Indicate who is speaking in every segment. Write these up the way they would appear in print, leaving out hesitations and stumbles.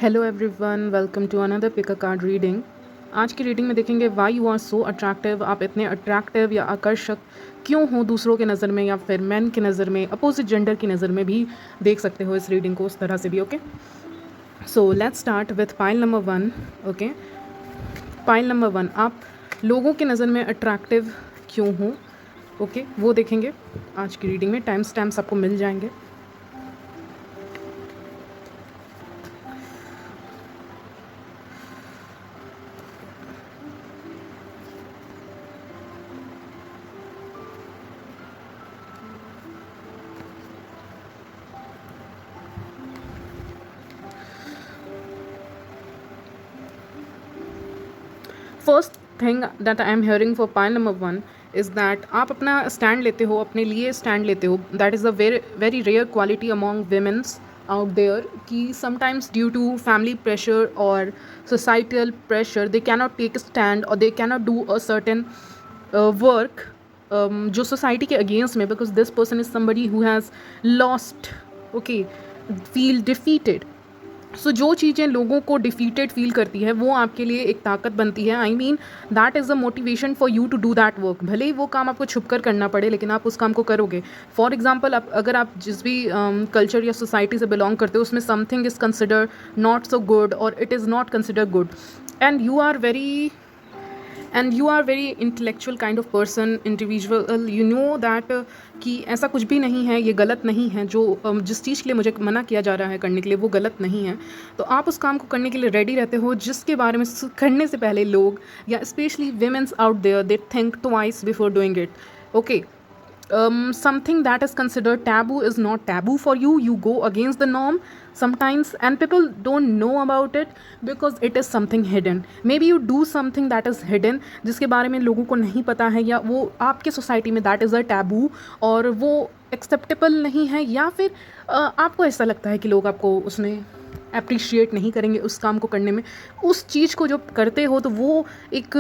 Speaker 1: Hello everyone, welcome to another pick a card reading. आज की reading में देखेंगे why you are so attractive. आप इतने अट्रैक्टिव या आकर्षक क्यों हो दूसरों के नज़र में या फिर मैन की नज़र में, अपोजिट जेंडर की नज़र में भी देख सकते हो इस रीडिंग को उस तरह से भी। Okay, so let's start with pile number 1। Okay, pile number 1, आप लोगों की नज़र में अट्रैक्टिव क्यों हो। ओके, वो देखेंगे आज की रीडिंग में। टाइम स्टैम्प्स आपको मिल जाएंगे। First thing that I am hearing for pile number 1 is that आप अपना स्टैंड लेते हो, अपने लिए स्टैंड लेते हो। That is a very very rare quality among womens out there कि sometimes due to family pressure और societal pressure they cannot take stand और they cannot do a certain work जो सोसाइटी के अगेंस्ट में, because this person is somebody who has lost, okay, feel defeated. So जो चीज़ें लोगों को defeated feel करती है वो आपके लिए एक ताकत बनती है। I mean that is a motivation for you to do that work. भले ही वो काम आपको छुप कर करना पड़े, लेकिन आप उस काम को करोगे। फॉर एग्जाम्पल, अगर आप जिस भी कल्चर या सोसाइटी से बिलोंग करते हो उसमें something is consider not so good और it is not consider good, and you are very intellectual kind of person, individual, you know that कि ऐसा कुछ भी नहीं है, ये गलत नहीं है। जो जिस चीज़ के लिए मुझे मना किया जा रहा है करने के लिए वो गलत नहीं है, तो आप उस काम को करने के लिए रेडी रहते हो जिसके बारे में करने से पहले लोग या specially womens out there they think twice before doing it. Okay, something that is considered taboo is not taboo for you. You go against the norm sometimes, and people don't know about it because it is something hidden. Maybe you do something that is hidden जिसके बारे में लोगों को नहीं पता है, या वो आपके सोसाइटी में that is a taboo और वो acceptable नहीं है, या फिर आपको ऐसा लगता है कि लोग आपको उसमें अप्रिशिएट नहीं करेंगे उस काम को करने में। उस चीज़ को जो करते हो तो वो एक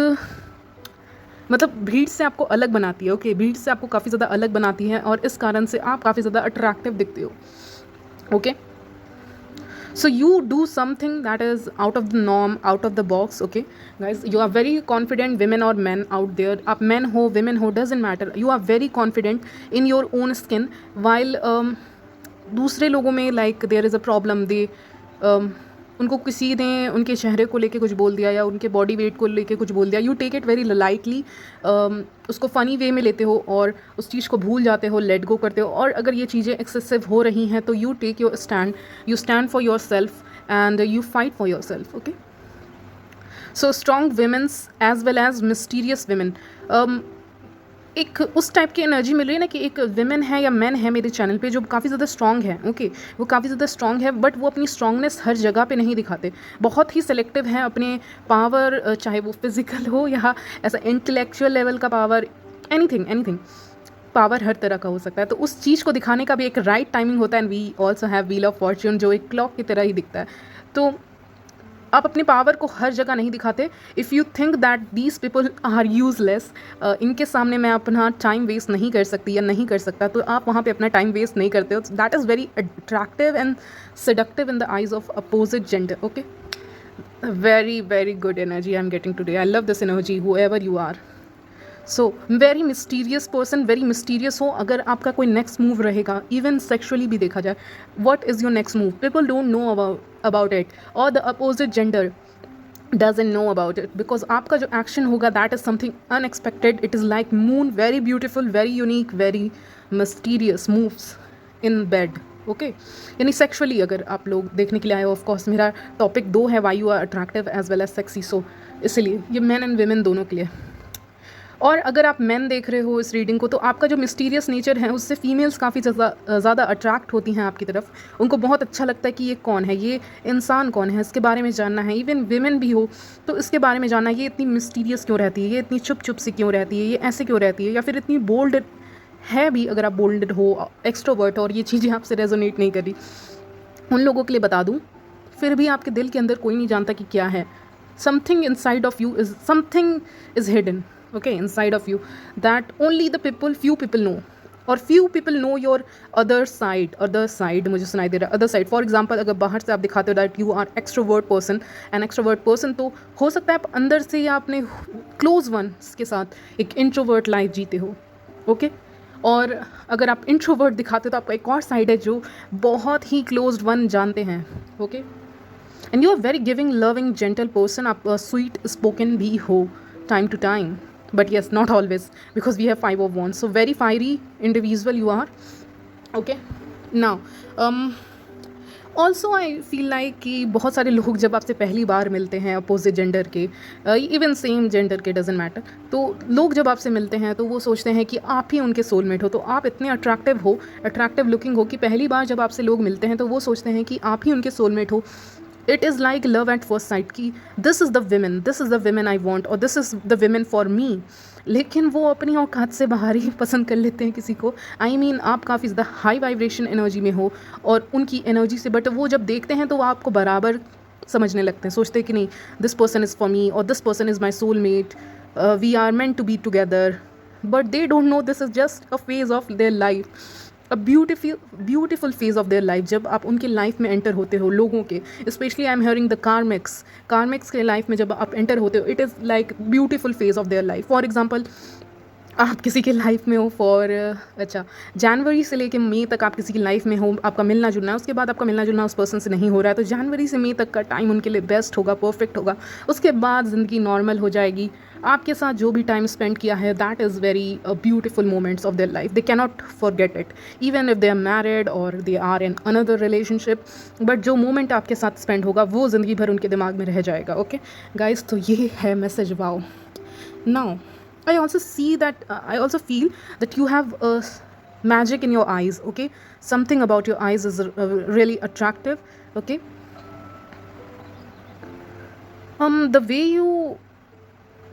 Speaker 1: मतलब भीड़ से आपको अलग बनाती है। ओके, भीड़ से आपको काफ़ी ज़्यादा अलग बनाती है और इस कारण से आप काफ़ी ज़्यादा अट्रैक्टिव दिखते हो। Okay, so you do something that is out of the norm, out of the box. Okay guys, you are very confident, women or men out there, आप men हो women हो doesn't matter, you are very confident in your own skin, while दूसरे लोगों में like there is a problem, they उनको किसी ने उनके चेहरे को लेके कुछ बोल दिया या उनके बॉडी वेट को लेके कुछ बोल दिया, you take it very lightly, उसको फ़नी वे में लेते हो और उस चीज़ को भूल जाते हो, लेट गो करते हो। और अगर ये चीज़ें एक्सेसिव हो रही हैं तो you take your stand, you stand for your self and you fight for your self. Okay, so strong womens as well as mysterious women, एक उस टाइप की एनर्जी मिल रही है ना कि एक विमेन है या मैन है मेरे चैनल पे जो काफ़ी ज़्यादा स्ट्रॉन्ग है। ओके, वो काफ़ी ज़्यादा स्ट्रॉन्ग है, बट वो अपनी स्ट्रॉन्गनेस हर जगह पे नहीं दिखाते, बहुत ही सिलेक्टिव हैं अपने पावर, चाहे वो फिज़िकल हो या ऐसा इंटेलेक्चुअल लेवल का पावर, एनीथिंग एनीथिंग पावर हर तरह का हो सकता है। तो उस चीज़ को दिखाने का भी एक राइट टाइमिंग होता है, and we also have wheel of fortune जो एक क्लॉक की तरह ही दिखता है। तो आप अपनी पावर को हर जगह नहीं दिखाते। If you think that these people are useless, इनके सामने मैं अपना टाइम वेस्ट नहीं कर सकती या नहीं कर सकता, तो आप वहाँ पे अपना टाइम वेस्ट नहीं करते हो। That is very attractive and seductive in the eyes of opposite gender. Okay, very very good energy I'm getting today. I love this energy, whoever you are. So very mysterious person, very mysterious हो। अगर आपका कोई next move रहेगा, even sexually भी देखा जाए, what is your next move, people don't know about it, और the opposite gender doesn't know about it, because आपका जो एक्शन होगा that is something unexpected. It is like moon, very beautiful, very unique, very mysterious moves in bed. Okay, यानी sexually अगर आप लोग देखने के लिए आए हो, ऑफकोर्स मेरा टॉपिक 2 है, why you are attractive as well as sexy, so इसलिए ये मैन एंड वेमेन दोनों के लिए। और अगर आप मैन देख रहे हो इस रीडिंग को, तो आपका जो मिस्टीरियस नेचर है उससे फीमेल्स काफ़ी ज़्यादा अट्रैक्ट होती हैं आपकी तरफ। उनको बहुत अच्छा लगता है कि ये कौन है, ये इंसान कौन है, इसके बारे में जानना है। इवन विमेन भी हो तो इसके बारे में जानना है, ये इतनी मिस्टीरियस क्यों रहती है, ये इतनी चुप चुप सी क्यों रहती है, ये ऐसे क्यों रहती है, या फिर इतनी बोल्ड है भी। अगर आप बोल्ड हो, एक्सट्रोवर्ट, और ये चीज़ें आपसे रेजोनेट नहीं कर रही, उन लोगों के लिए बता दूँ, फिर भी आपके दिल के अंदर कोई नहीं जानता कि क्या है। Something inside of you is hidden, okay, inside of you, that only the people, few people know. और few people know your other side मुझे सुनाई दे रहा है अदर साइड। फॉर एग्जाम्पल अगर बाहर से आप दिखाते हो that you are extrovert person, an extrovert person, तो हो सकता है आप अंदर से या अपने क्लोज वंस के साथ एक इंट्रोवर्ट लाइफ जीते हो। ओके और अगर आप इंट्रोवर्ट दिखाते हो तो आपका एक और साइड है जो बहुत ही क्लोज्ड वन जानते हैं। Okay and you are very giving loving gentle person, आप स्वीट स्पोकन भी हो time to time, but yes, not always, because we have 5 of wands, so very fiery individual you are. Okay now also I feel like कि बहुत सारे लोग जब आपसे पहली बार मिलते हैं अपोजिट जेंडर के, इवन सेम जेंडर के, डजेंट मैटर, तो लोग जब आपसे मिलते हैं तो वो सोचते हैं कि आप ही उनके सोलमेट हो। तो आप इतने अट्रैक्टिव लुकिंग हो कि पहली बार जब आपसे लोग मिलते हैं तो वो सोचते हैं कि आप ही उनके सोलमेट हो। It is like love at first sight कि this is the women I want और this is the women for me. लेकिन वो अपनी औकात से बाहर ही पसंद कर लेते हैं किसी को। आई मीन आप काफ़ी ज़्यादा हाई वाइब्रेशन एनर्जी में हो और उनकी एनर्जी से, बट वो जब देखते हैं तो वो आपको बराबर समझने लगते हैं, सोचते हैं कि नहीं this person is for me और this person is my soul mate, we are meant to be together, but they don't know this is just a phase of their life, a beautiful phase of their life. जब आप उनके life में enter होते हो लोगों के, specially I am hearing the karmics के life में जब आप एंटर होते हो, it is like beautiful phase of their life. For example आप किसी के लाइफ में हो जनवरी से लेके मई तक आप किसी की लाइफ में हो, आपका मिलना जुलना है, उसके बाद आपका मिलना जुलना उस पर्सन से नहीं हो रहा है, तो जनवरी से मई तक का टाइम उनके लिए बेस्ट होगा, परफेक्ट होगा। उसके बाद ज़िंदगी नॉर्मल हो जाएगी। आपके साथ जो भी टाइम स्पेंड किया है that is very beautiful moments of their life, they cannot forget it even if they are married और they are in another relationship, but जो मोमेंट आपके साथ स्पेंड होगा वो ज़िंदगी भर उनके दिमाग में रह जाएगा। ओके गाइज, तो ये है message. Wow, now I also feel that you have magic in your eyes. Okay, something about your eyes is really attractive. Okay, the way you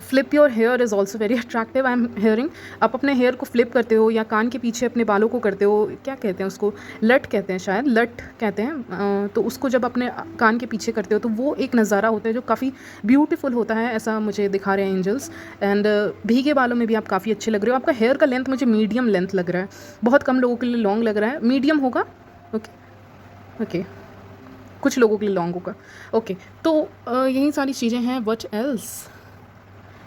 Speaker 1: flip your hair is also very attractive. I am hearing आप अपने hair को flip करते हो या कान के पीछे अपने बालों को करते हो, क्या कहते हैं उसको, लट कहते हैं शायद, लट कहते हैं। तो उसको जब अपने कान के पीछे करते हो तो वो एक नज़ारा होता है जो काफ़ी ब्यूटीफुल होता है, ऐसा मुझे दिखा रहे हैं एंजल्स। एंड भीगे बालों में भी आप काफ़ी अच्छे लग रहे हो। आपका हेयर का लेंथ मुझे मीडियम लेंथ लग रहा है, बहुत कम लोगों के लिए लॉन्ग लग रहा है, मीडियम होगा। ओके कुछ लोगों के लिए लॉन्ग होगा। ओके तो यही सारी चीज़ें हैं। व्हाट एल्स,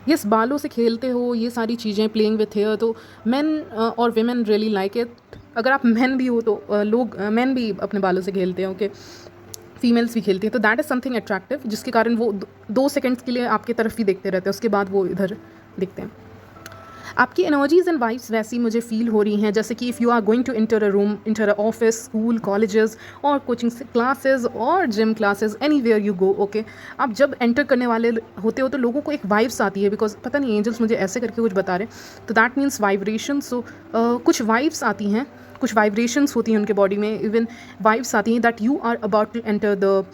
Speaker 1: यस, बालों से खेलते हो, ये सारी चीज़ें, प्लेइंग विथ हेयर, तो मेन और वीमेन रियली लाइक इट। अगर आप मेन भी हो तो लोग मेन भी अपने बालों से खेलते हैं। ओके फीमेल्स भी खेलती हैं, तो दैट इज़ समथिंग अट्रैक्टिव, जिसके कारण वो 2 सेकेंड्स के लिए आपकी तरफ ही देखते रहते हैं, उसके बाद वो इधर दिखते हैं। आपकी एनर्जीज एंड वाइब्स वैसी मुझे फील हो रही हैं जैसे कि if you are going to enter a room, enter a office, school, colleges और कोचिंग क्लासेस और gym classes, anywhere you go. Okay आप जब एंटर करने वाले होते हो तो लोगों को एक वाइब्स आती है, बिकॉज पता नहीं एंजल्स मुझे ऐसे करके कुछ बता रहे हैं, तो दैट मीन्स वाइब्रेशन। सो कुछ वाइब्स आती हैं, कुछ वाइब्रेशंस होती हैं उनके बॉडी में, इवन वाइब्स आती हैं that you are about to enter the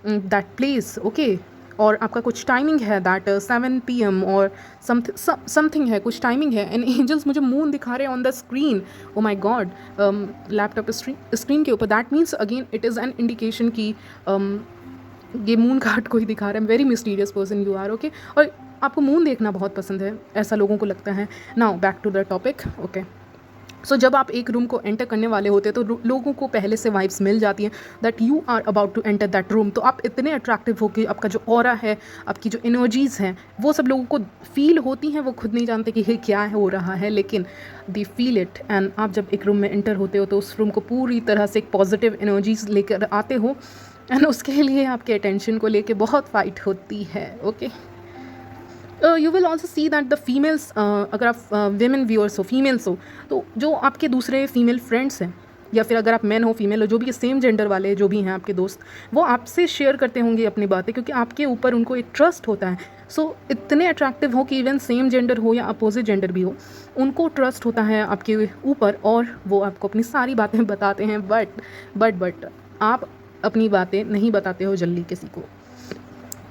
Speaker 1: that place. Okay और आपका कुछ टाइमिंग है दैट 7 PM और समथिंग है, कुछ टाइमिंग है। एंड एंजल्स मुझे मून दिखा रहे हैं on the screen, oh my god, laptop screen के ऊपर। That means again it is an indication कि ये मून कार्ड कोई दिखा रहा है। Very mysterious person you are. Okay और आपको मून देखना बहुत पसंद है, ऐसा लोगों को लगता है। Now back to the topic. Okay so जब आप एक रूम को एंटर करने वाले होते हैं तो लोगों को पहले से वाइब्स मिल जाती हैं that you are about to enter that room. तो आप इतने अट्रैक्टिव हो कि आपका जो ऑरा है, आपकी जो एनर्जीज़ हैं, वो सब लोगों को फील होती हैं। वो खुद नहीं जानते कि ये क्या हो रहा है, लेकिन दे फील इट। एंड आप जब एक रूम में एंटर होते हो तो उस रूम को पूरी तरह से एक पॉजिटिव एनर्जीज लेकर आते हो, एंड उसके लिए आपके अटेंशन को लेके बहुत फाइट होती है। Okay you will also see that the females, अगर आप वेमेन व्यूअर्स हो, फीमेल्स हो, तो जो आपके दूसरे फीमेल फ्रेंड्स हैं, या फिर अगर आप मैन हो, फीमेल हो, जो भी सेम जेंडर वाले जो भी हैं आपके दोस्त, वो आपसे शेयर करते होंगे अपनी बातें, क्योंकि आपके ऊपर उनको एक ट्रस्ट होता है। सो इतने अट्रैक्टिव हो कि इवन सेम जेंडर हो या अपोजिट जेंडर भी हो, उनको ट्रस्ट होता है आपके ऊपर और वो आपको अपनी सारी बातें बताते हैं। बट आप अपनी बातें नहीं बताते हो जल्दी किसी को,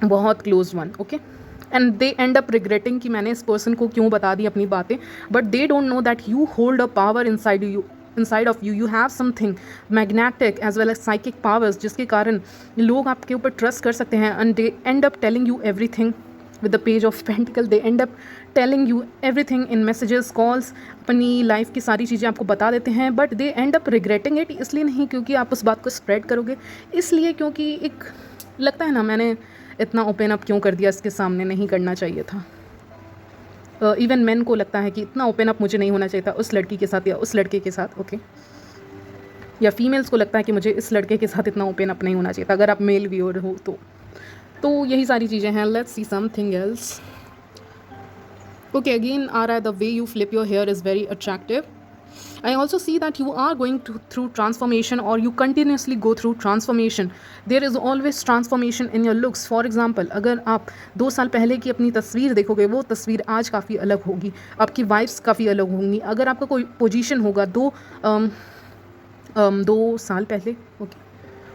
Speaker 1: बहुत close one. Okay and they and up regretting कि मैंने इस पर्सन को क्यों बता दी अपनी बातें, but they don't know that you hold a power inside of you have something magnetic as well as psychic powers, जिसके कारण लोग आपके ऊपर ट्रस्ट कर सकते हैं, and they end up telling you everything with the page of pentacle. They end up telling you everything in messages, calls, अपनी life की सारी चीज़ें आपको बता देते हैं, but they and up regretting it. इसलिए नहीं क्योंकि आप उस बात को स्प्रेड करोगे, इसलिए क्योंकि एक लगता है ना, मैंने इतना ओपन अप क्यों कर दिया, इसके सामने नहीं करना चाहिए था। इवन मैन को लगता है कि इतना ओपन अप मुझे नहीं होना चाहिए था उस लड़की के साथ या उस लड़के के साथ, ओके। या फीमेल्स को लगता है कि मुझे इस लड़के के साथ इतना ओपन अप नहीं होना चाहिए था, अगर आप मेल व्यूअर हो तो यही सारी चीज़ें हैं। Let's see something else. Okay, again आ रहा है, the way you flip your hair is very attractive. I also see that you are going through transformation, or you continuously go through transformation. There is always transformation in your looks. For example, अगर आप 2 साल पहले की अपनी तस्वीर देखोगे, वो तस्वीर आज काफ़ी अलग होगी, आपकी वाइब्स काफ़ी अलग होंगी। अगर आपका कोई पोजीशन होगा 2 साल पहले, ओके,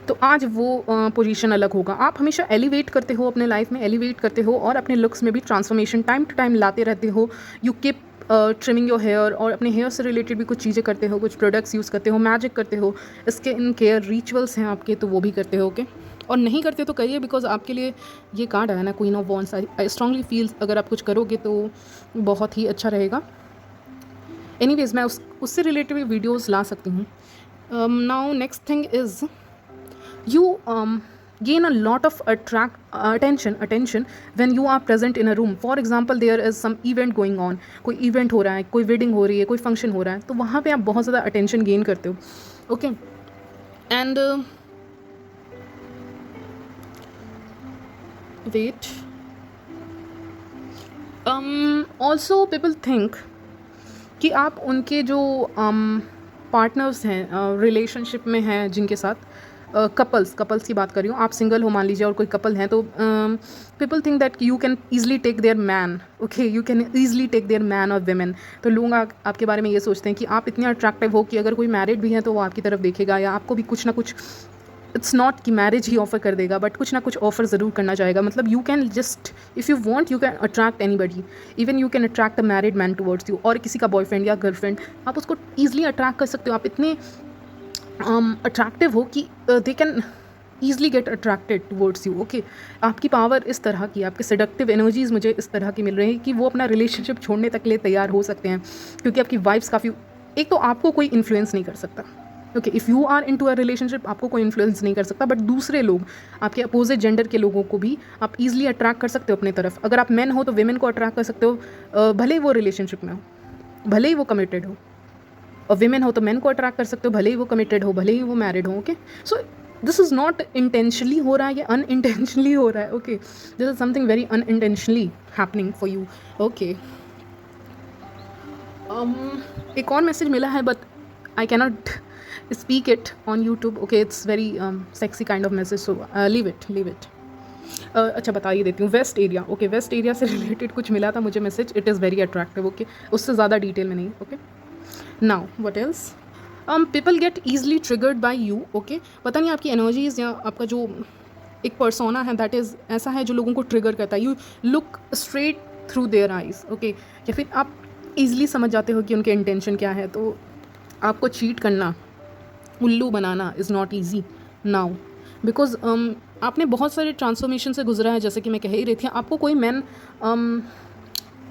Speaker 1: तो आज वो पोजीशन अलग होगा। आप हमेशा एलिवेट करते हो, अपने लाइफ में एलिवेट करते हो, और अपने लुक्स में भी ट्रांसफॉर्मेशन टाइम टू टाइम लाते रहते हो। You keep trimming your hair, और अपने हेयर से रिलेटेड भी कुछ चीज़ें करते हो, कुछ प्रोडक्ट्स यूज़ करते हो, मैजिक करते हो, स्किन केयर रिचुअल्स हैं आपके, तो वो भी करते हो, ओके। और नहीं करते तो करिए, बिकॉज आपके लिए ये कार्ड आया ना, queen of wands. I strongly feel अगर आप कुछ करोगे तो बहुत ही अच्छा रहेगा। एनीवेज, मैं उससे रिलेटेड भी वीडियोज़ ला सकती हूँ। Now next thing is you gain a lot of attention when you are present in a room. For example, there is some event going on, कोई event हो रहा है, कोई wedding हो रही है, कोई function हो रहा है, तो वहाँ पे आप बहुत ज़्यादा attention gain करते हो, okay. And wait, also people think कि आप उनके जो पार्टनर्स हैं, रिलेशनशिप में हैं जिनके साथ, कपल्स की बात कर रही हूँ, आप सिंगल हो मान लीजिए और कोई कपल है, तो people think that you can easily take their man, okay, you can easily take their man और वेमेन। तो लोग आपके बारे में ये सोचते हैं कि आप इतने अट्रैक्टिव हो कि अगर कोई मैरिड भी है तो वो आपकी तरफ देखेगा, या आपको भी कुछ ना कुछ, इट्स नॉट कि मैरिज ही ऑफर कर देगा, बट कुछ ना कुछ ऑफर ज़रूर करना चाहेगा। मतलब you can just, if you want, you can attract anybody, even you can attract a married man towards you, और किसी का बॉयफ्रेंड या गर्लफ्रेंड, आप उसको ईजिली अट्रैक्ट कर सकते हो। आप इतने अट्रैक्टिव हो कि they can easily get attracted towards you, okay. आपकी पावर इस तरह की, आपके सेडक्टिव एनर्जीज़ मुझे इस तरह की मिल रही है कि वो अपना रिलेशनशिप छोड़ने तक के लिए तैयार हो सकते हैं, क्योंकि आपकी वाइब्स काफ़ी, एक तो आपको कोई इन्फ्लुएंस नहीं कर सकता, okay, if you are into a relationship आपको कोई इन्फ्लुएंस नहीं कर सकता, बट दूसरे लोग, आपके अपोजिट जेंडर के लोगों को भी आप ईजिली अट्रैक्ट कर सकते हो अपनी तरफ। अगर आप मैन हो तो वेमेन को अट्रैक्ट कर सकते हो, भले ही वो रिलेशनशिप में हो, भले ही वो कमिटेड हो, और विमेन हो तो मैन को अट्रैक्ट कर सकते हो, भले ही वो कमिटेड हो, भले ही वो मैरिड हो, okay. So this is not intentionally हो रहा है, ये अनइंटेंशनली हो रहा है, okay. This is something very unintentionally happening for you, okay. एक और मैसेज मिला है, but I cannot speak it on YouTube, okay, it's very sexy kind of message, so leave it. अच्छा, बता ही देती हूँ। Waist area, okay, waist area से रिलेटेड कुछ मिला था मुझे message, it is very attractive, okay, उससे ज़्यादा डिटेल में नहीं, okay. Now what else, people get easily triggered by you, okay. पता नहीं आपकी एनर्जीज या आपका जो एक पर्सोना है, दैट इज़ ऐसा है जो लोगों को ट्रिगर करता है। You look straight through their eyes, okay, या फिर आप ईजिली समझ जाते हो कि उनके इंटेंशन क्या है। तो आपको चीट करना, उल्लू बनाना is not easy now, because आपने बहुत सारे ट्रांसफॉर्मेशन से गुजरा है, जैसे कि मैं कह ही रही थी। आपको कोई मैन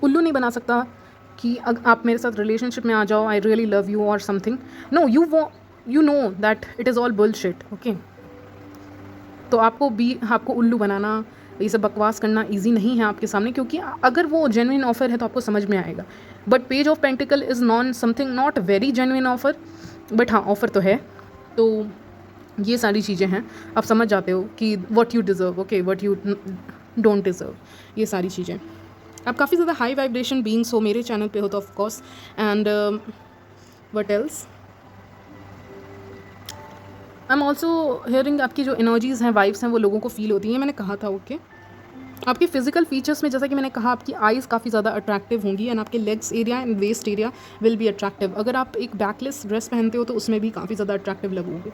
Speaker 1: उल्लू नहीं बना सकता कि आप मेरे साथ रिलेशनशिप में आ जाओ, आई रियली लव यू और something, no, you know that it is all bullshit, okay. तो आपको उल्लू बनाना, ये सब बकवास करना ईजी नहीं है आपके सामने, क्योंकि अगर वो जेन्युइन ऑफर है तो आपको समझ में आएगा। But page of pentacle is something not very genuine offer, but हाँ, ऑफर तो है। तो ये सारी चीज़ें हैं, आप समझ जाते हो कि what you deserve, okay, what you don't deserve, ये सारी चीज़ें। आप काफ़ी ज़्यादा हाई वाइब्रेशन बीइंग्स हो, मेरे चैनल पे हो तो of course. And what else, I am also hearing आपकी जो एनर्जीज़ हैं, वाइब्स हैं, वो लोगों को फील होती हैं, मैंने कहा था, ओके। आपके फिजिकल फीचर्स में, जैसा कि मैंने कहा, आपकी आइज़ काफ़ी ज़्यादा अट्रैक्टिव होंगी, एंड आपके legs area and waist area will be attractive. अगर आप एक बैकलेस ड्रेस पहनते हो तो उसमें भी काफ़ी ज़्यादा अट्रैक्टिव लगोगे।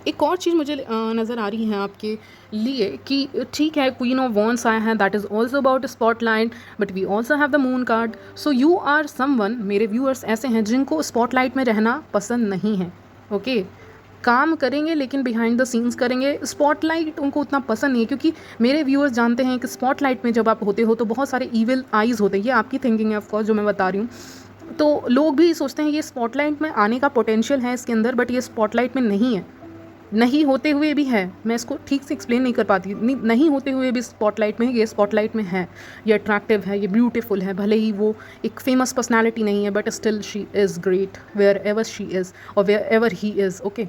Speaker 1: एक और चीज़ मुझे नज़र आ रही है आपके लिए कि ठीक है, क्वीन ऑफ वॉन्ड्स आया है, that is also about spotlight, but we also have the moon card. So you are someone, मेरे व्यूअर्स ऐसे हैं जिनको स्पॉटलाइट में रहना पसंद नहीं है, ओके। काम करेंगे लेकिन बिहाइंड द सीन्स करेंगे। स्पॉटलाइट उनको उतना पसंद नहीं है, क्योंकि मेरे व्यूअर्स जानते हैं कि स्पॉटलाइट में जब आप होते हो तो बहुत सारे ईविल आइज़ होते हैं। ये आपकी थिंकिंग है ऑफ कोर्स जो मैं बता रही हूँ। तो लोग भी सोचते हैं ये स्पॉटलाइट में आने का पोटेंशियल है इसके अंदर, बट ये स्पॉटलाइट में नहीं है। नहीं होते हुए भी है, मैं इसको ठीक से एक्सप्लेन नहीं कर पाती। नहीं होते हुए भी स्पॉटलाइट में, ये स्पॉटलाइट में है, ये अट्रैक्टिव है, ये ब्यूटीफुल है। भले ही वो एक फेमस पर्सनालिटी नहीं है, but still she is great wherever she is और wherever he is. Okay,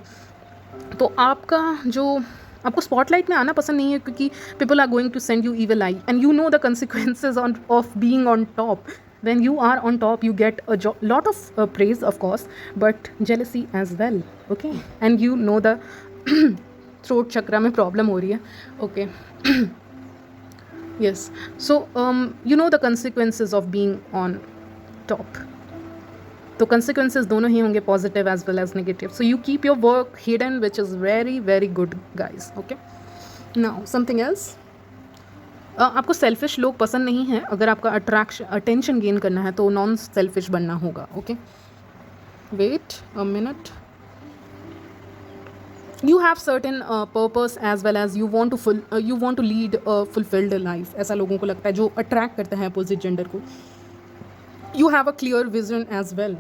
Speaker 1: तो आपको स्पॉटलाइट में आना पसंद नहीं है क्योंकि people are going to send you evil eye and you know the consequences of being on top. When you are on top, you get a lot of praise, of course, but jealousy as well. Okay, and you know the throat chakra में problem हो रही है. Okay. Yes, so you know the consequences of being on top. तो consequences दोनों ही होंगे, positive as well as negative. So you keep your work hidden, which is very very good, guys. Okay. Now something else. आपको selfish लोग पसंद नहीं हैं. अगर आपका अटेंशन गेन करना है तो नॉन सेल्फिश बनना होगा. Okay, wait a minute. You have certain purpose as well as you want to lead a fulfilled life. ऐसा लोगों को लगता है जो अट्रैक्ट करता है अपोजिट जेंडर को. You have a clear vision as well.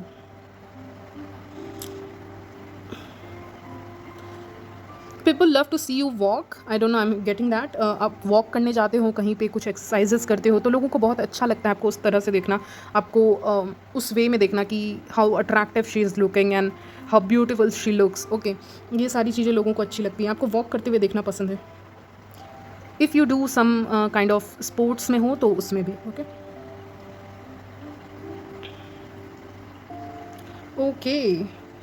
Speaker 1: People love to see you walk. I don't know, I am getting that. आप वॉक करने जाते हो कहीं पे, कुछ एक्सरसाइजेस करते हो, तो लोगों को बहुत अच्छा लगता है आपको उस तरह से देखना, आपको उस वे में देखना कि how attractive she is looking and how beautiful she looks. Okay, ये सारी चीज़ें लोगों को अच्छी लगती हैं. आपको वॉक करते हुए देखना पसंद है. If you do some kind of sports में हो तो उसमें भी. Okay okay.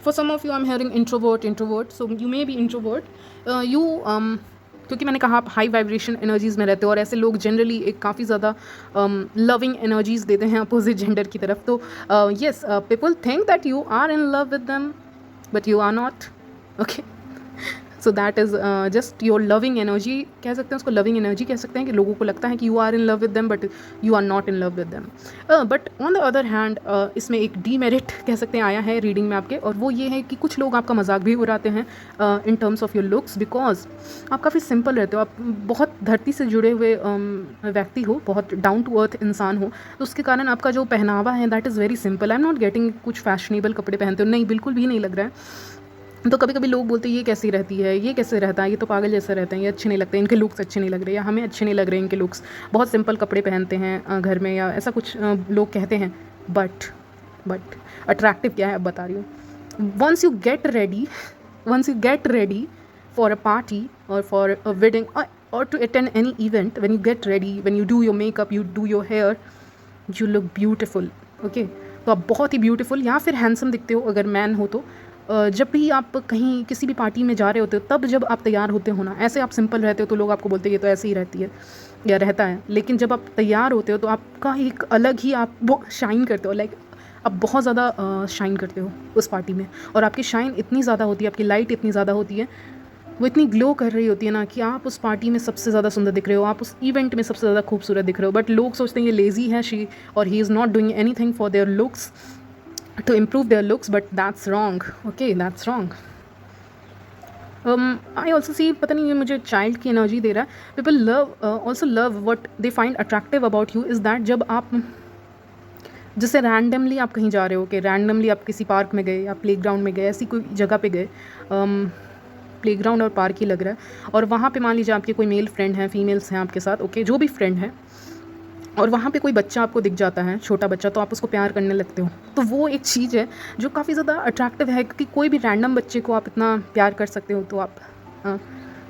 Speaker 1: For some of you, I'm hearing introvert. So you may be introvert. क्योंकि मैंने कहा आप हाई वाइब्रेशन एनर्जीज़ में रहते हो, और ऐसे लोग जनरली एक काफ़ी ज़्यादा लविंग एनर्जीज़ देते हैं अपोजिट जेंडर की तरफ. तो yes, people think that you are in love with them, but you are not. Okay, so that is just your loving energy. कह सकते हैं उसको लविंग एनर्जी कह सकते हैं, कि लोगों को लगता है कि you are in love with them but you are not in love with them. But on the other hand इसमें एक डीमेरिट कह सकते हैं आया है रीडिंग में आपके, और वो ये है कि कुछ लोग आपका मजाक भी उड़ाते हैं in terms of your looks, because आप काफ़ी सिंपल रहते हो. आप बहुत धरती से जुड़े हुए व्यक्ति हो, बहुत डाउन टू अर्थ इंसान हो, तो उसके कारण आपका जो पहनावा है that is very simple. I am not getting कुछ फैशनेबल कपड़े पहनते हो, नहीं, बिल्कुल भी नहीं लग रहा है. तो कभी कभी लोग बोलते हैं ये कैसी रहती है, ये कैसे रहता है, ये तो पागल जैसे रहते हैं, ये अच्छे नहीं लगते, इनके लुक्स अच्छे नहीं लग रहे, या हमें अच्छे नहीं लग रहे इनके लुक्स, बहुत सिंपल कपड़े पहनते हैं घर में, या ऐसा कुछ लोग कहते हैं. बट अट्रैक्टिव क्या है अब बता रही हूँ. Once you get ready for a party और फॉर अ वेडिंग और to attend any event, when you get ready, when you do your makeup, you do your hair, you look beautiful. Okay, तो आप बहुत ही beautiful या फिर handsome दिखते हो अगर मैन हो तो. जब भी आप कहीं किसी भी पार्टी में जा रहे होते हो, तब जब आप तैयार होते हो ना, ऐसे आप सिंपल रहते हो तो लोग आपको बोलते हैं ये तो ऐसे ही रहती है या रहता है. लेकिन जब आप तैयार होते हो तो आपका एक अलग ही, आप वो शाइन करते हो, लाइक आप बहुत ज़्यादा शाइन करते हो उस पार्टी में, और आपकी शाइन इतनी ज़्यादा होती है, आपकी लाइट इतनी ज़्यादा होती है, वो इतनी ग्लो कर रही होती है ना, कि आप उस पार्टी में सबसे ज़्यादा सुंदर दिख रहे हो, आप उस इवेंट में सबसे ज़्यादा खूबसूरत दिख रहे हो. बट लोग सोचते हैं ये लेज़ी है शी, और he is not doing anything for their looks, to improve their looks, but that's wrong. Okay, that's wrong. I also see, पता नहीं ये मुझे चाइल्ड की एनर्जी दे रहा है. People also love what they find attractive about you is that जब आप जैसे रैंडमली आप कहीं जा रहे हो, कि रैंडमली आप किसी पार्क में गए या प्लेग्राउंड में गए, ऐसी कोई जगह पे गए, प्लेग्राउंड और पार्क ही लग रहा है, और वहाँ पे मान लीजिए आपके कोई मेल फ्रेंड हैं, फीमेल्स हैं आपके साथ, ओके, जो भी फ्रेंड है, और वहाँ पे कोई बच्चा आपको दिख जाता है, छोटा बच्चा, तो आप उसको प्यार करने लगते हो. तो वो एक चीज़ है जो काफ़ी ज़्यादा अट्रैक्टिव है, क्योंकि कोई भी रैंडम बच्चे को आप इतना प्यार कर सकते हो, तो आप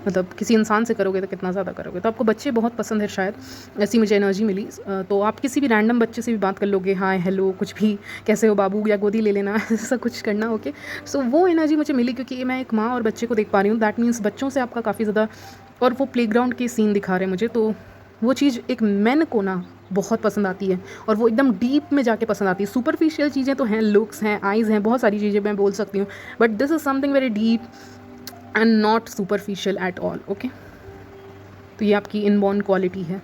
Speaker 1: मतलब किसी इंसान से करोगे तो कितना ज़्यादा करोगे. तो आपको बच्चे बहुत पसंद है शायद, ऐसी मुझे एनर्जी मिली. तो आप किसी भी रैंडम बच्चे से भी बात कर लोगे, हाय हेलो कुछ भी, कैसे हो बाबू, या गोदी ले लेना, ऐसा कुछ करना. ओके, सो वो एनर्जी मुझे मिली क्योंकि मैं एक माँ और बच्चे को देख पा रही हूँ. दैट मीन्स बच्चों से आपका काफ़ी ज़्यादा, और वो प्लेग्राउंड के सीन दिखा रहे हैं मुझे, तो वो चीज़ एक मैन को ना बहुत पसंद आती है, और वो एकदम डीप में जाके पसंद आती है. सुपरफिशियल चीज़ें तो हैं, लुक्स हैं, आइज़ हैं, बहुत सारी चीज़ें मैं बोल सकती हूँ, but this is something very deep and not superficial at all. Okay, तो ये आपकी इनबॉर्न क्वालिटी है.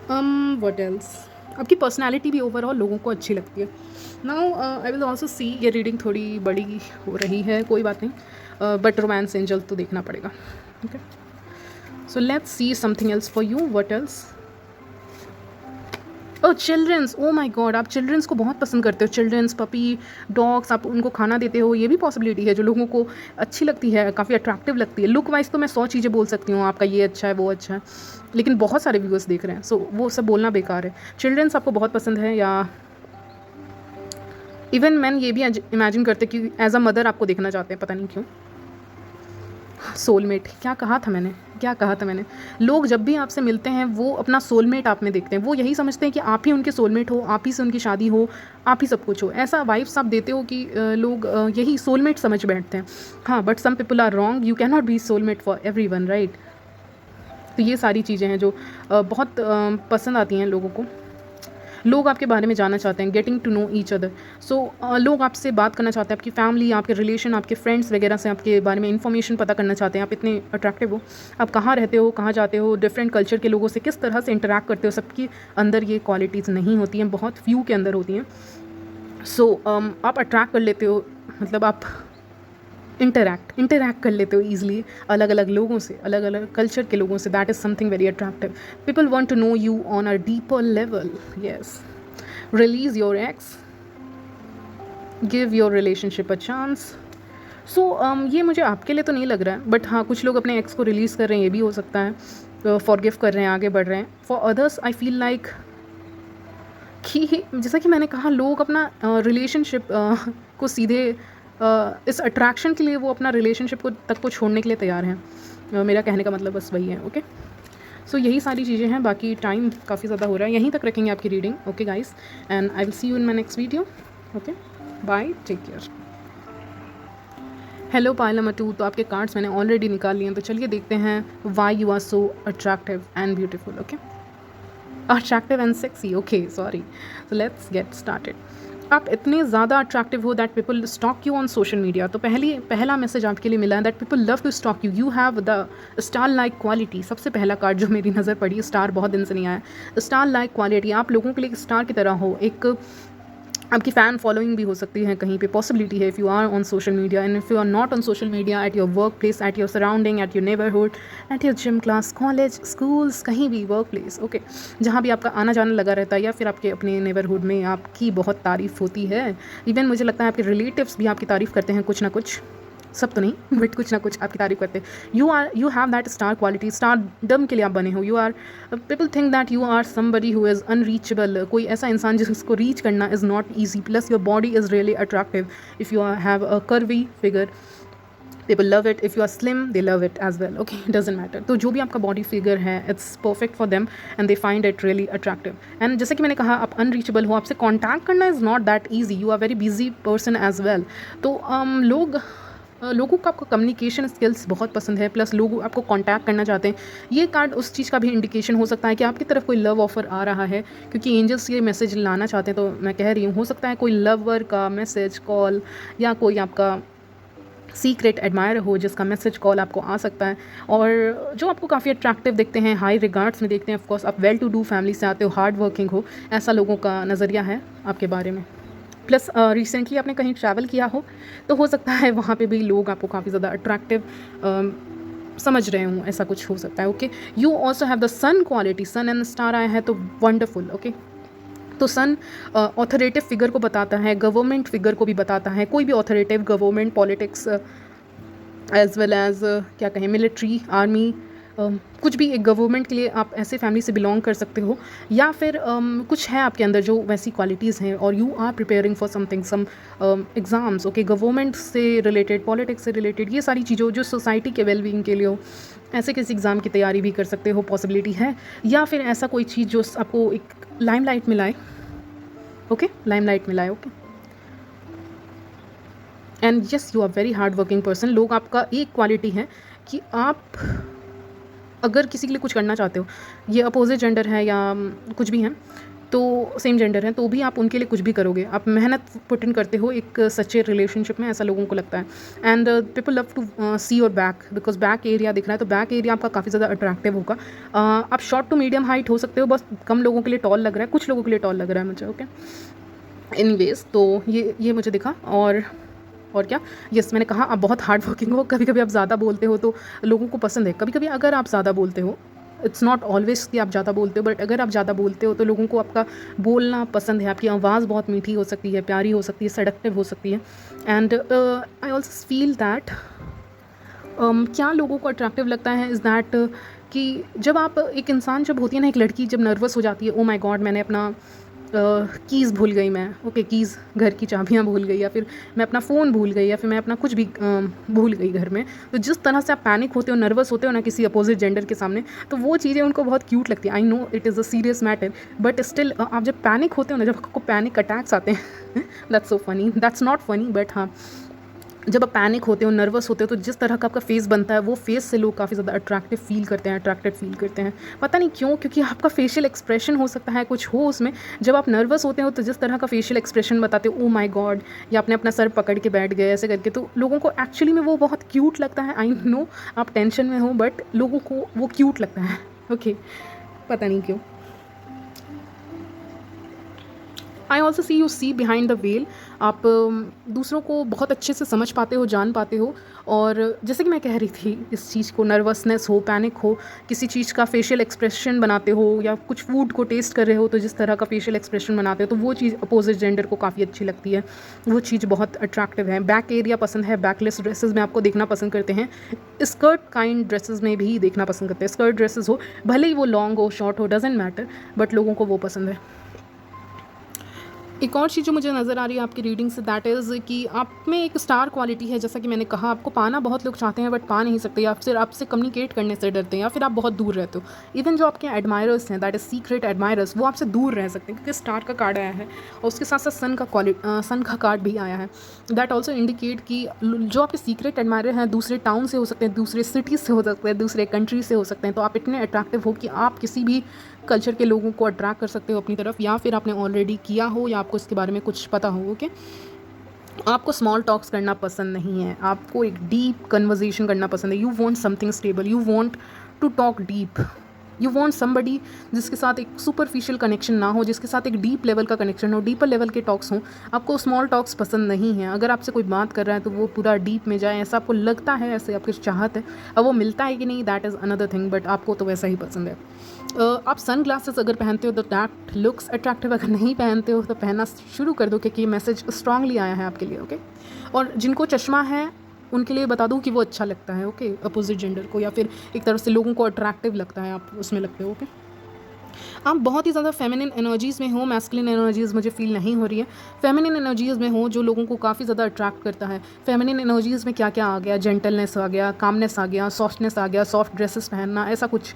Speaker 1: व्हाट एल्स, आपकी पर्सनालिटी भी ओवरऑल लोगों को अच्छी लगती है. Now I will also see, ये रीडिंग थोड़ी बड़ी हो रही है, कोई बात नहीं. बट रोमांस एंजल तो देखना पड़ेगा। Okay, so let's see something else for you. What else? Oh childrens, oh my god, आप चिल्ड्रंस को बहुत पसंद करते हो। चिल्ड्रंस, पपी, डॉग्स, आप उनको खाना देते हो, ये भी पॉसिबिलिटी है जो लोगों को अच्छी लगती है, काफ़ी अट्रैक्टिव लगती है। लुक वाइज तो मैं 100 चीज़ें बोल सकती हूँ, आपका ये अच्छा है वो अच्छा है, लेकिन बहुत सारे व्यूअर्स देख रहे हैं, सो वो सब बोलना बेकार है। चिल्ड्रंस आपको बहुत पसंद है, या इवन मैन ये भी इमेजिन करते कि एज अ मदर आपको देखना चाहते हैं, पता नहीं क्यों। सोलमेट, क्या कहा था मैंने? लोग जब भी आपसे मिलते हैं वो अपना सोलमेट आप में देखते हैं, वो यही समझते हैं कि आप ही उनके सोलमेट हो, आप ही से उनकी शादी हो, आप ही सब कुछ हो। ऐसा वाइब्स आप देते हो कि लोग यही सोलमेट समझ बैठते हैं। हाँ, but some people are wrong, you can not be soulmate for everyone, right? तो ये सारी चीज़ें हैं जो बहुत पसंद आती हैं लोगों को। लोग आपके बारे में जानना चाहते हैं, getting to know each other. So लोग आपसे बात करना चाहते हैं, आपकी फैमिली, आपके रिलेशन, आपके फ्रेंड्स वगैरह से आपके बारे में इन्फॉर्मेशन पता करना चाहते हैं। आप इतने अट्रैक्टिव हो, आप कहाँ रहते हो, कहाँ जाते हो, डिफरेंट कल्चर के लोगों से किस तरह से इंटरैक्ट करते हो, सबके अंदर ये क्वालिटीज़ नहीं होती हैं, बहुत फ्यू के अंदर होती हैं। सो आप अट्रैक्ट कर लेते हो, मतलब आप इंटरैक्ट कर लेते हो ईजिली अलग अलग लोगों से, अलग अलग कल्चर के लोगों से। That is something very attractive. People want to know you on a deeper level. Yes, release your ex, give your relationship a chance. So ये मुझे आपके लिए तो नहीं लग रहा है, बट हाँ, कुछ लोग अपने एक्स को रिलीज़ कर रहे हैं, ये भी हो सकता है, फॉरगिव कर रहे हैं, आगे बढ़ रहे हैं। For others I feel like कि जैसा कि मैंने कहा, लोग अपना रिलेशनशिप को सीधे इस अट्रैक्शन के लिए वो अपना रिलेशनशिप को छोड़ने के लिए तैयार हैं। मेरा कहने का मतलब बस वही है। ओके, सो यही सारी चीज़ें हैं। बाकी टाइम काफ़ी ज़्यादा हो रहा है, यहीं तक रखेंगे आपकी reading. Okay guys, and I will see you in my next video. Okay, bye, take care. Hello pile number 2, तो आपके कार्ड्स मैंने ऑलरेडी निकाल लिए हैं, तो चलिए देखते हैं why you are so attractive and beautiful. Okay, attractive and sexy, okay sorry. So let's get started. आप इतने ज़्यादा अट्रैक्टिव हो that people stalk you on social media. तो पहला मैसेज आपके लिए मिला है that people love to stalk you, you have the star like quality. सबसे पहला कार्ड जो मेरी नज़र पड़ी, स्टार बहुत दिन से नहीं आया, स्टार लाइक क्वालिटी। आप लोगों के लिए एक स्टार की तरह हो, एक आपकी फ़ैन फॉलोइंग भी हो सकती है कहीं पे, पॉसिबिलिटी है if you are on social media. And if you are not on social media, at your work place, at your surrounding, at your neighbourhood, at your gym class, college, schools, कहीं भी work place, okay, जहाँ भी आपका आना जाना लगा रहता है, या फिर आपके अपने नेबरहुड में आपकी बहुत तारीफ़ होती है। इवन मुझे लगता है आपके रिलेटिव्स भी आपकी तारीफ़ करते हैं, कुछ ना कुछ, सब तो नहीं बट कुछ ना कुछ आपकी तारीफ करते हैं। You have that star quality, stardom के लिए आप बने हो। You are, people think that you are somebody who is unreachable, कोई ऐसा इंसान जिसको रीच करना is not easy. Plus your body is really attractive. If you have a curvy figure, people love it. If you are slim, they love it as well. Okay, it doesn't matter. तो जो भी आपका body figure है, it's perfect for them and they find it really attractive. And जैसे कि मैंने कहा, आप अनरीचेबल हो, आपसे कॉन्टैक्ट करना is not that easy, you are very busy person as well. तो लोगों को आपको कम्युनिकेशन स्किल्स बहुत पसंद है, प्लस लोग आपको कांटेक्ट करना चाहते हैं। ये कार्ड उस चीज़ का भी इंडिकेशन हो सकता है कि आपकी तरफ कोई लव ऑफ़र आ रहा है, क्योंकि एंजल्स ये मैसेज लाना चाहते हैं। तो मैं कह रही हूँ, हो सकता है कोई लवर का मैसेज, कॉल, या कोई आपका सीक्रेट एडमायर हो जिसका मैसेज, कॉल आपको आ सकता है, और जो आपको काफ़ी अट्रैक्टिव दिखते हैं, हाई रिगार्ड्स में देखते हैं। ऑफकोर्स आप वेल टू डू फैमिली से आते हो, हार्ड वर्किंग हो, ऐसा लोगों का नज़रिया है आपके बारे में। प्लस रिसेंटली आपने कहीं ट्रैवल किया हो, तो हो सकता है वहाँ पे भी लोग आपको काफ़ी ज़्यादा अट्रैक्टिव समझ रहे हूँ, ऐसा कुछ हो सकता है। Okay, you also have the sun quality, sun and star आया है तो वंडरफुल। ओके, तो सन ऑथोरेटिव फिगर को बताता है, गवर्नमेंट फिगर को भी बताता है, कोई भी authoritative, government, politics, as well as क्या कहें, मिलिट्री, आर्मी, कुछ भी एक गवर्नमेंट के लिए आप ऐसे फैमिली से बिलोंग कर सकते हो, या फिर कुछ है आपके अंदर जो वैसी क्वालिटीज़ हैं, और you are preparing for something, some exams. Okay, government से रिलेटेड, पॉलिटिक्स से रिलेटेड, ये सारी चीज़ों जो सोसाइटी के वेलबींग के लिए हो, ऐसे किसी एग्ज़ाम की तैयारी भी कर सकते हो, पॉसिबिलिटी है। या फिर ऐसा कोई चीज़ जो आपको एक लाइमलाइट में लाए। ओके, लाइमलाइट में लाए। Okay, and yes, you are very hard working person. लोग, आपका एक क्वालिटी है कि आप अगर किसी के लिए कुछ करना चाहते हो, ये अपोजिट जेंडर है या कुछ भी हैं, तो सेम जेंडर है, तो भी आप उनके लिए कुछ भी करोगे, आप मेहनत पुट इन करते हो एक सच्चे रिलेशनशिप में, ऐसा लोगों को लगता है। And people love to see your back, because back area दिख रहा है, तो बैक एरिया आपका काफ़ी ज़्यादा अट्रैक्टिव होगा। आप शॉर्ट टू मीडियम हाइट हो सकते हो, बस कम लोगों के लिए टॉल लग रहा है, कुछ लोगों के लिए टॉल लग रहा है मुझे। ओके, एनीवेज, तो ये मुझे दिखा। और और क्या, यस मैंने कहा आप बहुत हार्ड वर्किंग हो, कभी कभी आप ज़्यादा बोलते हो तो लोगों को पसंद है। कभी कभी अगर आप ज़्यादा बोलते हो, इट्स नॉट ऑलवेज कि आप ज़्यादा बोलते हो, बट अगर आप ज़्यादा बोलते हो तो लोगों को आपका बोलना पसंद है। आपकी आवाज़ बहुत मीठी हो सकती है, प्यारी हो सकती है, सेडक्टिव हो सकती है। And I also feel that क्या लोगों को अट्रैक्टिव लगता है इज़ दैट कि जब आप एक इंसान जब होती है ना, एक लड़की जब नर्वस हो जाती है, ओ माय गॉड मैंने अपना कीज़ भूल गई, मैं ओके कीज़ घर की चाबियाँ भूल गई, या फिर मैं अपना फ़ोन भूल गई, या फिर मैं अपना कुछ भी भूल गई घर में, तो जिस तरह से आप पैनिक होते हो, नर्वस होते हो ना किसी अपोजिट जेंडर के सामने, तो वो चीज़ें उनको बहुत क्यूट लगती है। I know it is a serious matter, but still आप जब पैनिक होते हो ना, जब आपको पैनिक अटैक्स आते हैं that's so funny, that's not funny, but हाँ जब आप पैनिक होते हो, नर्वस होते हो, तो जिस तरह का आपका फेस बनता है, वो फेस से लोग काफ़ी ज़्यादा अट्रैक्टिव फील करते हैं, अट्रैक्टेड फील करते हैं। पता नहीं क्यों, क्योंकि आपका फेशियल एक्सप्रेशन हो सकता है कुछ हो उसमें। जब आप नर्वस होते हो तो जिस तरह का फेशियल एक्सप्रेशन बताते हो, ओ माय गॉड, या आपने अपना सर पकड़ के बैठ गए ऐसे करके, तो लोगों को एक्चुअली में वो बहुत क्यूट लगता है। आई नो आप टेंशन में हो, बट लोगों को वो क्यूट लगता है। ओके पता नहीं क्यों। I also see you see behind the well. आप दूसरों को बहुत अच्छे से समझ पाते हो, जान पाते हो। और जैसे कि मैं कह रही थी, इस चीज़ को नर्वसनेस हो, पैनिक हो, किसी चीज़ का फेशियल एक्सप्रेशन बनाते हो, या कुछ फूड को टेस्ट कर रहे हो तो जिस तरह का फेशियल एक्सप्रेशन बनाते हो, तो वो चीज़ अपोजिट जेंडर को काफ़ी अच्छी लगती है, वो चीज़ बहुत अट्रैक्टिव है। बैक एरिया पसंद है, बैकलेस ड्रेसेस में आपको देखना पसंद करते हैं, स्कर्ट काइंड ड्रेसेस में भी देखना पसंद करते हैं। स्कर्ट ड्रेसेस हो, भले ही वो लॉन्ग हो, शॉर्ट हो, डजेंट मैटर, बट लोगों को वो पसंद है। एक और चीज़ जो मुझे नज़र आ रही है आपकी रीडिंग से, दैट इज़ कि आप में एक स्टार क्वालिटी है। जैसा कि मैंने कहा, आपको पाना बहुत लोग चाहते हैं बट पा नहीं सकते, या फिर आपसे कम्युनिकेट करने से डरते हैं, या फिर आप बहुत दूर रहते हो। इवन जो आपके एडमायरर्स हैं, दैट इज़ सीक्रेट एडमायरर्स, वो आपसे दूर रह सकते हैं, क्योंकि स्टार का कार्ड आया है और उसके साथ साथ सन का कार्ड भी आया है। दैट ऑल्सो इंडिकेट कि जो आपके सीक्रेट एडमायरर हैं दूसरे टाउन से हो सकते हैं, दूसरे सिटीज़ से हो सकते हैं, दूसरे कंट्री से हो सकते हैं। तो आप इतने अट्रैक्टिव हो कि आप किसी भी कल्चर के लोगों को अट्रैक्ट कर सकते हो अपनी तरफ, या फिर आपने ऑलरेडी किया हो, या आपको इसके बारे में कुछ पता हो। ओके आपको स्मॉल टॉक्स करना पसंद नहीं है, आपको एक डीप कन्वर्जेशन करना पसंद है। You want something stable, you want to talk deep, you want somebody जिसके साथ एक सुपरफिशियल कनेक्शन ना हो, जिसके साथ एक डीप लेवल का कनेक्शन हो, डीपर लेवल के टॉक्स हों। आपको स्मॉल टॉक्स पसंद नहीं है। अगर आपसे कोई बात कर रहा है तो वो पूरा डीप में जाए, ऐसा आपको लगता है, ऐसे आपकी चाहत है। अब वो मिलता है कि नहीं, that is another thing, but आपको तो वैसा ही पसंद है। आप सन ग्लासेस अगर पहनते हो तो दैट लुक्स अट्रैक्टिव, अगर नहीं पहनते हो तो पहनना शुरू कर दो, क्योंकि ये मैसेज स्ट्रांगली आया है आपके लिए। ओके और जिनको चश्मा है उनके लिए बता दूं कि वो अच्छा लगता है, ओके अपोजिट जेंडर को, या फिर एक तरफ से लोगों को अट्रैक्टिव लगता है, आप उसमें लगते हो। ओके आप बहुत ही ज़्यादा फेमिनिन एनर्जीज़ में हो, मैस्कुलिन एनर्जीज़ मुझे फील नहीं हो रही है। फेमिनिन एनर्जीज़ में हो जो लोगों को काफ़ी ज़्यादा अट्रैक्ट करता है। फेमिनिन एनर्जीज़ में क्या क्या आ गया, जेंटलनेस आ गया, कामनेस आ गया, सॉफ्टनेस आ गया, सॉफ्ट ड्रेसेस पहनना, ऐसा कुछ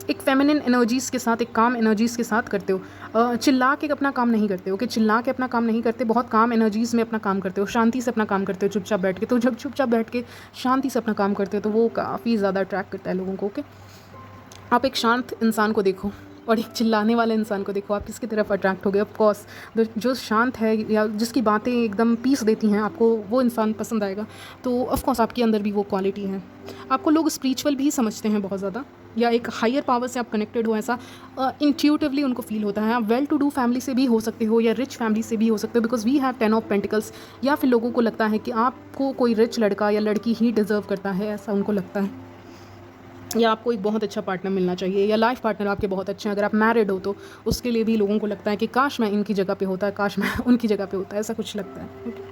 Speaker 1: एक फेमिनिन एनर्जीज़ के साथ, एक काम एनर्जीज़ के साथ करते हो। चिल्ला के अपना काम नहीं करते हो, कि चिल्ला के अपना काम नहीं करते, बहुत काम एनर्जीज़ में अपना काम करते हो, शांति से अपना काम करते हो, चुपचाप बैठ के। तो जब चुपचाप बैठ के शांति से अपना काम करते हो तो वो काफ़ी ज़्यादा अट्रैक्ट करता है लोगों को। ओके आप एक शांत इंसान को देखो और एक चिल्लाने वाले इंसान को देखो, आप किसकी तरफ अट्रैक्ट हो गए। ऑफ कोर्स जो शांत है या जिसकी बातें एकदम पीस देती हैं, आपको वो इंसान पसंद आएगा। तो ऑफ कोर्स आपके अंदर भी वो क्वालिटी है। आपको लोग स्पिरिचुअल भी समझते हैं बहुत ज़्यादा, या एक हायर पावर से आप कनेक्टेड हो, ऐसा इंट्यूटिवली उनको फील होता है। आप वेल टू डू फैमिली से भी हो सकते हो, या रिच फैमिली से भी हो सकते हो, because we have 10 of pentacles. या फिर लोगों को लगता है कि आपको कोई रिच लड़का या लड़की ही डिज़र्व करता है, ऐसा उनको लगता है। या आपको एक बहुत अच्छा पार्टनर मिलना चाहिए, या लाइफ पार्टनर आपके बहुत अच्छे हैं। अगर आप मैरिड हो तो उसके लिए भी लोगों को लगता है कि काश मैं इनकी जगह पे होता है, काश मैं उनकी जगह पे होता है, ऐसा कुछ लगता है।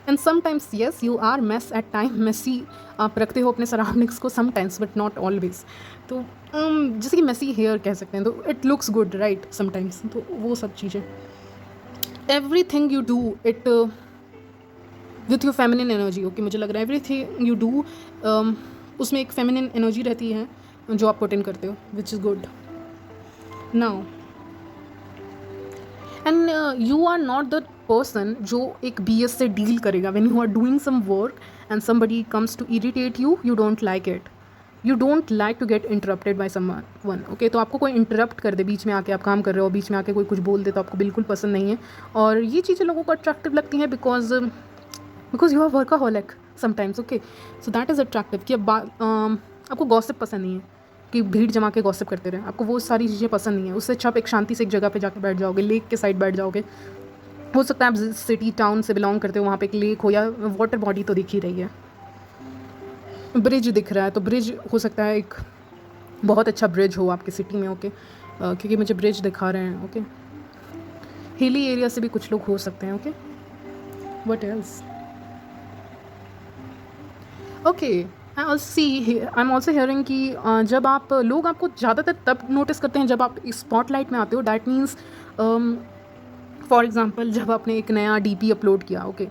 Speaker 1: And sometimes yes you are mess at time, messy आप रखते हो अपने सराउंडिंग्स को समटाइम्स, बट नॉट ऑलवेज। तो जैसे कि मेसी हेयर कह सकते हैं, तो it looks good right sometimes, तो वो सब चीज़ें। Every thing you do it with your feminine energy. Okay मुझे लग रहा है एवरी थिंग यू डू उसमें एक फेमिनिन एनर्जी रहती है जो आप पुट इन करते हो, which is good. Now and you are not the person जो एक BS से डील करेगा। When you are doing some work and somebody comes to irritate you, you don't like it, you don't like to get interrupted by someone. Okay तो आपको कोई interrupt कर दे बीच में आके, आप काम कर रहे हो, बीच में आके कोई कुछ बोल दे, तो आपको बिल्कुल पसंद नहीं है। और ये चीज़ें लोगों को अट्रैक्टिव लगती हैं because you are workaholic sometimes. Okay so that is attractive कि अब आपको गॉसिप पसंद नहीं है, कि भीड़ जमा के गॉसिप करते रहे, आपको वो सारी चीज़ें पसंद नहीं है। उससे अच्छा आप एक शांति से एक जगह पे जाके बैठ जाओगे, लेक के साइड बैठ जाओगे, हो सकता है आप सिटी टाउन से बिलोंग करते हो, वहाँ पे एक लेक हो या वाटर बॉडी तो दिख ही रही है। ब्रिज दिख रहा है, तो ब्रिज हो सकता है एक बहुत अच्छा ब्रिज हो आपकी सिटी में, ओके, क्योंकि मुझे ब्रिज दिखा रहे हैं, ओके। हिली एरिया से भी कुछ लोग हो सकते हैं, okay. What else? Okay, I am also hearing कि जब आप लोग आपको ज़्यादातर तब नोटिस करते हैं जब आप स्पॉटलाइट में आते हो। डैट मीन्स फॉर एग्ज़ाम्पल जब आपने एक नया डीपी अपलोड किया, ओके,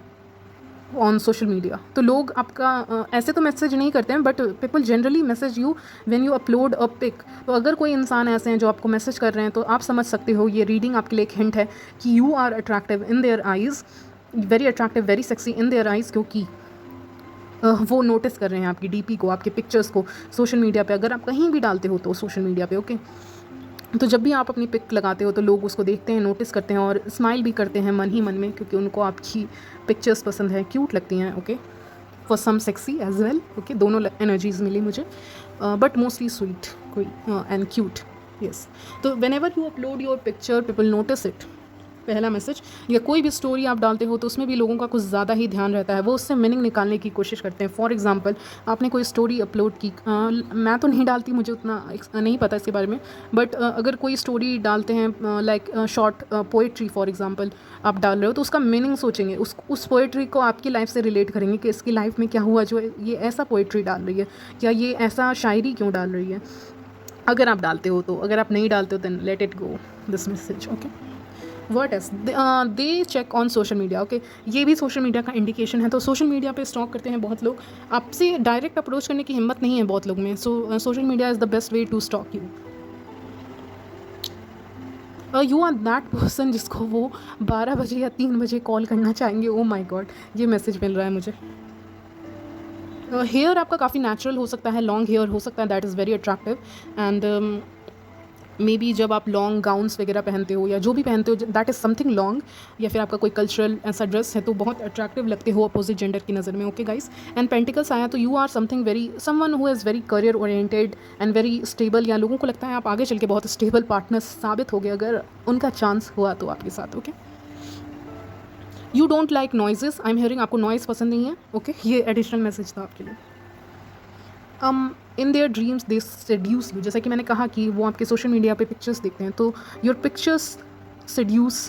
Speaker 1: ऑन सोशल मीडिया, तो लोग आपका ऐसे तो मैसेज नहीं करते हैं, but people generally message you when you upload a pic. तो अगर कोई इंसान ऐसे हैं जो आपको मैसेज कर रहे हैं, तो आप समझ सकते हो, ये रीडिंग आपके लिए एक हिंट है कि you are attractive in their eyes, very attractive, very sexy in their eyes, क्योंकि वो नोटिस कर रहे हैं आपकी डीपी को, आपके पिक्चर्स को सोशल मीडिया पे। अगर आप कहीं भी डालते हो तो सोशल मीडिया पे, ओके, तो जब भी आप अपनी पिक लगाते हो तो लोग उसको देखते हैं, नोटिस करते हैं और स्माइल भी करते हैं मन ही मन में, क्योंकि उनको आपकी पिक्चर्स पसंद है, क्यूट लगती हैं, okay, for some sexy as well, okay, दोनों एनर्जीज मिली मुझे, बट मोस्टली स्वीट कोई एंड क्यूट, यस। तो whenever you upload your picture people notice it, पहला मैसेज। या कोई भी स्टोरी आप डालते हो तो उसमें भी लोगों का कुछ ज़्यादा ही ध्यान रहता है, वो उससे मीनिंग निकालने की कोशिश करते हैं। फॉर एग्जांपल आपने कोई स्टोरी अपलोड की, मैं तो नहीं डालती, मुझे उतना नहीं पता इसके बारे में, बट अगर कोई स्टोरी डालते हैं like short poetry for example आप डाल रहे हो, तो उसका मीनिंग सोचेंगे, उस पोइट्री को आपकी लाइफ से रिलेट करेंगे कि इसकी लाइफ में क्या हुआ जो ये ऐसा पोइट्री डाल रही है, या ये ऐसा शायरी क्यों डाल रही है, अगर आप डालते हो तो। अगर आप नहीं डालते हो then let it go this message, okay. वर्ट एस they check on social media, okay, ये भी सोशल मीडिया का इंडिकेशन है। तो सोशल मीडिया पे स्टॉक करते हैं बहुत लोग, आपसे डायरेक्ट अप्रोच करने की हिम्मत नहीं है बहुत लोग में, so social media is the best way to stalk you. You are that person जिसको वो 12 बजे या 3 बजे कॉल करना चाहेंगे। ओ माई गॉड, ये मैसेज मिल रहा है मुझे। हेयर आपका काफ़ी नेचुरल हो सकता है, लॉन्ग हेयर हो सकता है, that is very attractive. And may be जब आप लॉन्ग गाउन्स वगैरह पहनते हो या जो भी पहनते हो दैट इज़ समथिंग लॉन्ग, या फिर आपका कोई कल्चरल ऐसा ड्रेस है, तो बहुत अट्रैक्टिव लगते हो अपोजिट जेंडर की नज़र में, ओके गाइस। एंड पेंटिकल्स आया तो you are something very, someone who is very career oriented and very stable, या लोगों को लगता है आप आगे चल के बहुत स्टेबल पार्टनर साबित हो गए अगर उनका चांस हुआ तो आपके साथ, okay. You don't like noises, I am hearing आपको नॉइज़ पसंद नहीं है, ओके, ये एडिशनल मैसेज था आपके लिए। In their dreams they seduces you, जैसा कि मैंने कहा कि वो आपके सोशल मीडिया पे पिक्चर्स देखते हैं, तो your pictures seduce,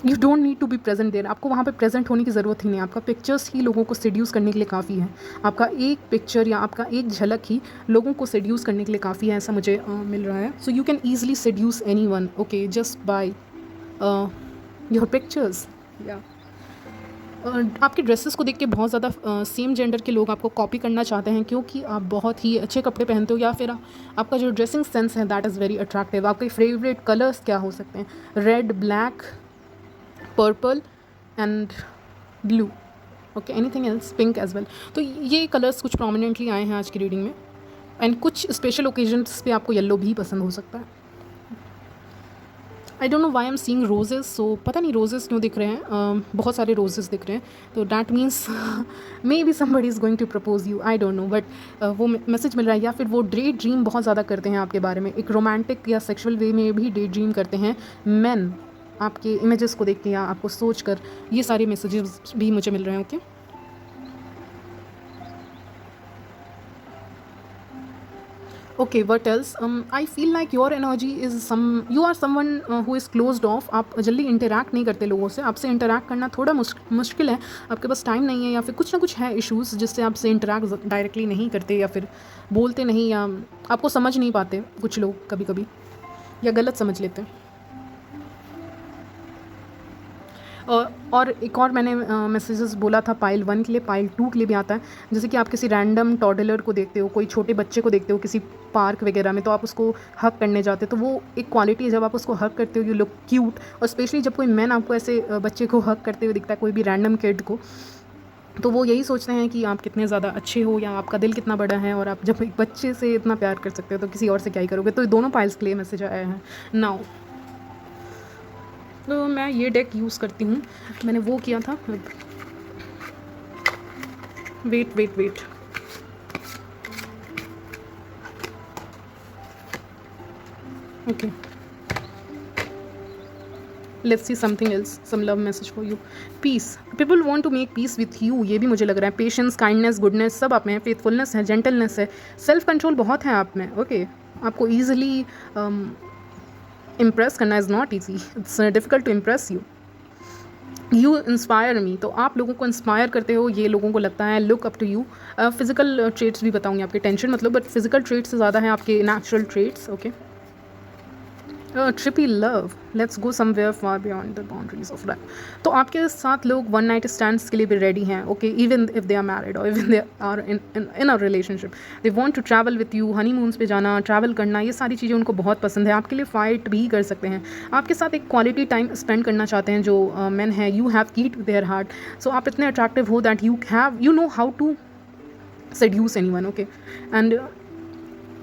Speaker 1: you don't need to be present there, आपको वहाँ पे प्रेजेंट होने की ज़रूरत ही नहीं है, आपका पिक्चर्स ही लोगों को सेड्यूस करने के लिए काफ़ी है। आपका एक पिक्चर या आपका एक झलक ही लोगों को सेड्यूस करने के लिए काफ़ी है, ऐसा मुझे मिल रहा है। So you can easily seduces any one, okay, just by your pictures, या आपके ड्रेसेस को देख के बहुत ज़्यादा सेम जेंडर के लोग आपको कॉपी करना चाहते हैं, क्योंकि आप बहुत ही अच्छे कपड़े पहनते हो, या फिर आपका जो ड्रेसिंग सेंस है दैट इज़ वेरी अट्रैक्टिव। आपके फेवरेट कलर्स क्या हो सकते हैं? Red, black, purple and blue, okay, anything else, pink as well. तो ये कलर्स कुछ प्रोमिनेंटली आए हैं आज की रीडिंग में। एंड कुछ स्पेशल ओकेजन्स पे आपको येलो भी पसंद हो सकता है। I don't know why am seeing roses, so पता नहीं रोजेज़ क्यों दिख रहे हैं, बहुत सारे रोजेज़ दिख रहे हैं, तो that means maybe somebody is going to propose you, I don't know, but वो मैसेज मिल रहा है। या फिर वो डे ड्रीम बहुत ज़्यादा करते हैं आपके बारे में, एक रोमांटिक या सेक्सुअल वे में भी डे ड्रीम करते हैं मैन, आपके इमेजेस को देख के या आपको सोच कर, ये सारे मैसेजेस भी मुझे मिल रहे हैं, okay. Okay, what else? I feel like your energy is you are someone who is closed off, आप जल्दी इंटरेक्ट नहीं करते लोगों से, आपसे इंटरेक्ट करना थोड़ा मुश्किल है, आपके पास टाइम नहीं है, या फिर कुछ ना कुछ है इश्यूज़ जिससे आपसे इंटरेक्ट डायरेक्टली नहीं करते, या फिर बोलते नहीं, या आपको समझ नहीं पाते कुछ लोग कभी कभी, या गलत समझ लेते हैं। और एक और मैंने मैसेजेस बोला था पाइल 1 के लिए, पाइल 2 के लिए भी आता है। जैसे कि आप किसी रैंडम टॉडलर को देखते हो, कोई छोटे बच्चे को देखते हो किसी पार्क वगैरह में, तो आप उसको हक करने जाते हो, तो वो एक क्वालिटी है, जब आप उसको हक करते हो यू लुक क्यूट। और स्पेशली जब कोई मैन आपको ऐसे बच्चे को हक करते हुए दिखता है, कोई भी रैंडम किड को, तो वो यही सोचते हैं कि आप कितने ज़्यादा अच्छे हो या आपका दिल कितना बड़ा है, और आप जब एक बच्चे से इतना प्यार कर सकते हो तो किसी और से क्या ही करोगे। तो दोनों पाइल्स के लिए मैसेज आया है। नाउ तो मैं ये डेक यूज़ करती हूँ, मैंने वो किया था, wait, okay, let's see something else, some love message for you. Peace, people want to make peace with you, ये भी मुझे लग रहा है। पेशेंस, काइंडनेस, गुडनेस सब आप में है, फेथफुलनेस है, जेंटलनेस है, सेल्फ कंट्रोल बहुत है आप में। ओके, आपको ईजिली इम्प्रेस करना is not easy, it's difficult to impress you. You inspire me, तो आप लोगों को इंस्पायर करते हो, ये लोगों को लगता है। Look up to you, physical traits भी बताऊंगी आपके, टेंशन मतलब, बट फिजिकल ट्रेट्स से ज़्यादा है आपके natural traits. Okay, trippy love, let's go somewhere far beyond the boundaries of life. तो आपके साथ लोग वन नाइट स्टैंड्स के लिए भी रेडी हैं। Okay, even if they are married और even they are in a relationship, they want to travel with you, honeymoons पे जाना, ट्रैवल करना, ये सारी चीज़ें उनको बहुत पसंद है। आपके लिए फ़ाइट भी कर सकते हैं, आपके साथ एक क्वालिटी टाइम स्पेंड करना चाहते हैं जो मेन है। You have key to their heart, so आप इतने अट्रैक्टिव हो that you know how to seduce anyone. Okay, and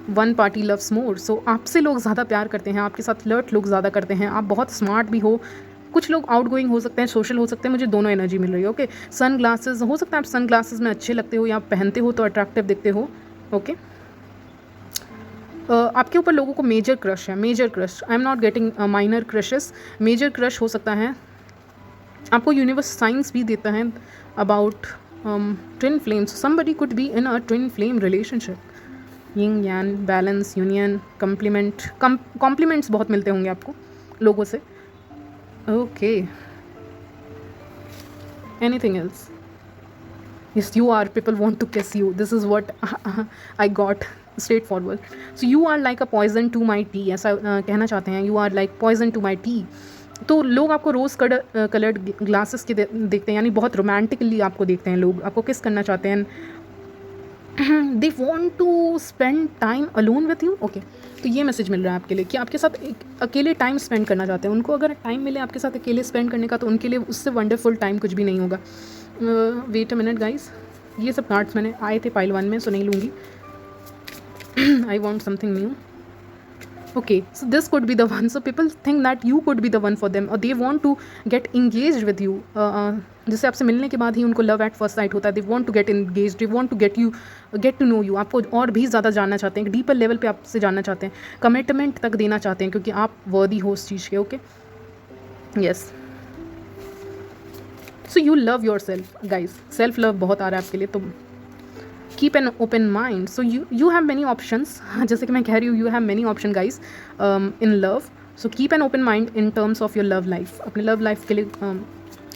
Speaker 1: one party loves more, so आपसे लोग ज़्यादा प्यार करते हैं, आपके साथ फ्लर्ट लोग ज़्यादा करते हैं। आप बहुत स्मार्ट भी हो, कुछ लोग आउट गोइंग हो सकते हैं, सोशल हो सकते हैं, मुझे दोनों एनर्जी मिल रही है। ओके, सन ग्लासेस, हो सकता है आप सन ग्लासेस में अच्छे लगते हो या आप पहनते हो तो अट्रैक्टिव दिखते हो। ओके, आपके ऊपर लोगों को मेजर क्रश है, major crush, I am not getting minor crushes, major crush हो सकता है। आपको यूनिवर्स साइंस भी देता है about twin flames, somebody could be in a twin flame relationship. Yin yang, balance, union, compliments बहुत मिलते होंगे आपको लोगों से। Okay, anything else? Yes, you are, people want to kiss you, this is what I got straightforward. So you are like a poison to my tea, ऐसा कहना चाहते हैं। You are like poison to my tea, तो लोग आपको रोज़ coloured glasses के देखते हैं, यानी बहुत रोमांटिकली आपको देखते हैं, लोग आपको किस करना चाहते हैं। They want to spend time alone with you. Okay, तो ये मैसेज मिल रहा है आपके लिए कि आपके साथ एक अकेले टाइम स्पेंड करना चाहते हैं। उनको अगर टाइम मिले आपके साथ अकेले स्पेंड करने का, तो उनके लिए उससे वंडरफुल टाइम कुछ भी नहीं होगा। वेट अ मिनट गाइस, ये सब कार्ड्स मैंने आए थे पाइल 1 में, सो नहीं लूँगी। I want something new. Okay, so this could be the one. So people think that you could be the one for them, or they want to get engaged with you. जैसे आपसे मिलने के बाद ही उनको love at first site होता है। They want to get engaged, they want to get to know you. आपको और भी ज़्यादा जानना चाहते हैं, डीपर लेवल पे आपसे जानना चाहते हैं, कमिटमेंट तक देना चाहते हैं, क्योंकि आप वर्दी हो उस चीज़ के। Okay, yes, so you love your self guys, self love बहुत आ रहा है आपके लिए। तो keep an open mind, so you have many options, जैसे कि मैं कह रही हूँ, you have many option guys in love. So keep an open mind in terms of your love life, अपने लव लाइफ के लिए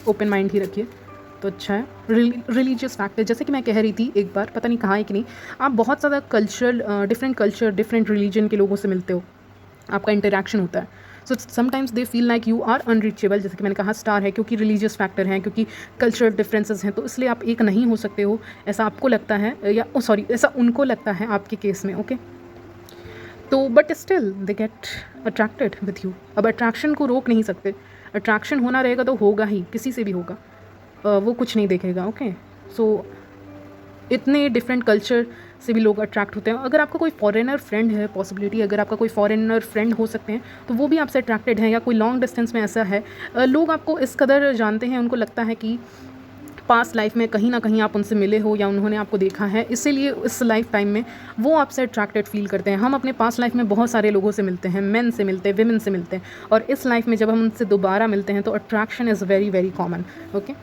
Speaker 1: ओपन माइंड ही रखिए तो अच्छा है। रिलीजियस फैक्टर, जैसे कि मैं कह रही थी एक बार, पता नहीं कहाँ है कि नहीं, आप बहुत ज़्यादा कल्चर डिफरेंट रिलीजन के लोगों से मिलते हो, आपका इंटरेक्शन होता है। So sometimes they feel like you are unreachable, जैसे कि मैंने कहा स्टार है, क्योंकि रिलीजियस फैक्टर हैं, क्योंकि कल्चरल डिफरेंसेस हैं, तो इसलिए आप एक नहीं हो सकते हो, ऐसा आपको लगता है, या सॉरी ऐसा उनको लगता है आपके केस में। ओके, तो but still they get attracted with you. अब अट्रैक्शन को रोक नहीं सकते, अट्रैक्शन होना रहेगा तो होगा ही, किसी से भी होगा, वो कुछ नहीं देखेगा। ओके, सो इतने डिफरेंट कल्चर से भी लोग अट्रैक्ट होते हैं। अगर आपका कोई फॉरेनर फ्रेंड है, पॉसिबिलिटी अगर आपका कोई फॉरेनर फ्रेंड हो सकते हैं, तो वो भी आपसे अट्रैक्टेड हैं, या कोई लॉन्ग डिस्टेंस में ऐसा है, लोग आपको इस कदर जानते हैं, उनको लगता है कि पास्ट लाइफ में कहीं ना कहीं आप उनसे मिले हो या उन्होंने आपको देखा है, इसीलिए इस लाइफ टाइम में वो आपसे अट्रैक्टेड फील करते हैं। हम अपने पास्ट लाइफ में बहुत सारे लोगों से मिलते हैं, मेन से मिलते हैं, विमेन से मिलते हैं, और इस लाइफ में जब हम उनसे दोबारा मिलते हैं तो attraction is very very common. Okay,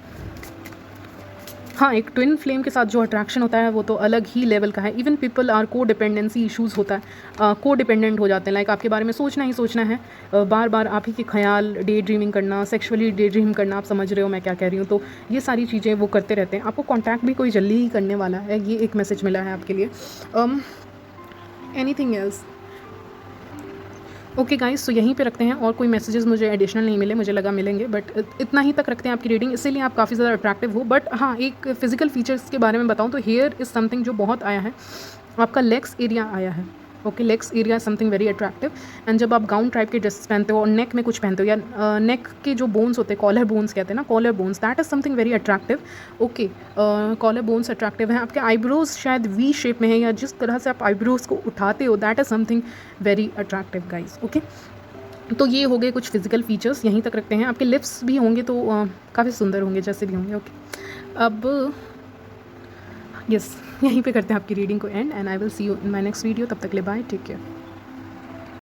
Speaker 1: हाँ, एक ट्विन फ्लेम के साथ जो अट्रैक्शन होता है वो तो अलग ही लेवल का है। इवन पीपल आर को डिपेंडेंसी इशूज़ होता है, को डिपेंडेंट हो जाते हैं, लाइक आपके बारे में सोचना ही सोचना है, बार बार आप ही के ख्याल, डे ड्रीमिंग करना, सेक्सुअली डे ड्रीम करना, आप समझ रहे हो मैं क्या कह रही हूँ, तो ये सारी चीज़ें वो करते रहते हैं। आपको कॉन्टैक्ट भी कोई जल्दी ही करने वाला है, ये एक मैसेज मिला है आपके लिए। Anything else? ओके गाइस, तो यहीं पे रखते हैं, और कोई मैसेजेस मुझे एडिशनल नहीं मिले, मुझे लगा मिलेंगे, बट इतना ही तक रखते हैं आपकी रीडिंग, इसीलिए आप काफ़ी ज़्यादा अट्रैक्टिव हो। बट हाँ, एक फिजिकल फीचर्स के बारे में बताऊँ तो हेयर इज़ समथिंग जो बहुत आया है, आपका लेग्स एरिया आया है। Okay, legs area something very attractive, and जब आप गाउन टाइप के ड्रेसेस पहनते हो और नेक में कुछ पहनते हो, या नेक के जो बोन्स होते हैं, कॉलर बोन्स कहते हैं ना, collar bones, that is something very attractive. Okay, collar bones attractive हैं, आपके आईब्रोज शायद वी शेप में है, या जिस तरह से आप आईब्रोज को उठाते हो, that is something very attractive guys. Okay, तो ये हो गए कुछ फिजिकल फीचर्स, यहीं तक रखते हैं। आपके लिप्स भी होंगे तो काफ़ी सुंदर होंगे, जैसे भी होंगे। ओके, अब यस, यहीं पे करते हैं आपकी रीडिंग को and I will see you in my next video. तब तक ले बाय, टेक केयर।